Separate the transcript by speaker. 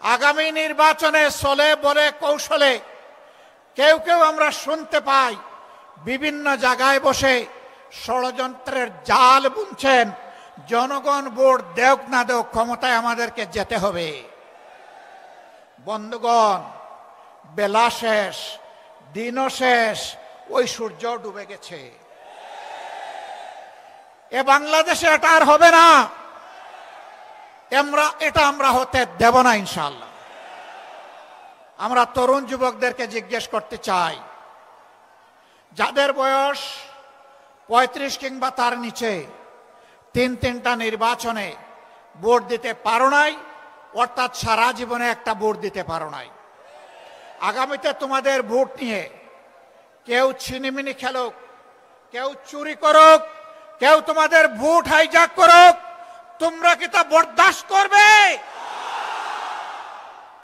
Speaker 1: আগামী নির্বাচনে চলে বলে কৌশলে কেউ কেউ আমরা শুনতে পাই বিভিন্ন জায়গায় বসে ষড়যন্ত্রের জাল বুনছেন। জনগণ ভোট দেওক না দেওক, ক্ষমতায় আমাদেরকে যেতে হবে। বন্ধুগণ, বেলা শেষ, দিনও শেষ, ওই সূর্য ডুবে গেছে। এ বাংলাদেশে এটা আর হবে না। এটা আমরা হতে দেব না ইনশাআল্লাহ। আমরা তরুণ যুবকদেরকে জিজ্ঞেস করতে চাই, যাদের বয়স 35 কিংবা তার নিচে, তিনটা নির্বাচনে ভোট দিতে পারো নাই, অর্থাৎ সারা জীবনে একটা ভোট দিতে পারো নাই। আগামীতে তোমাদের ভোট নিয়ে কেউ ছিনিমিনি খেলুক, কেউ চুরি করুক, কেউ তোমাদের ভোট হাইজ্যাক করুক, তোমরা কি তা বরদাস্ত করবে?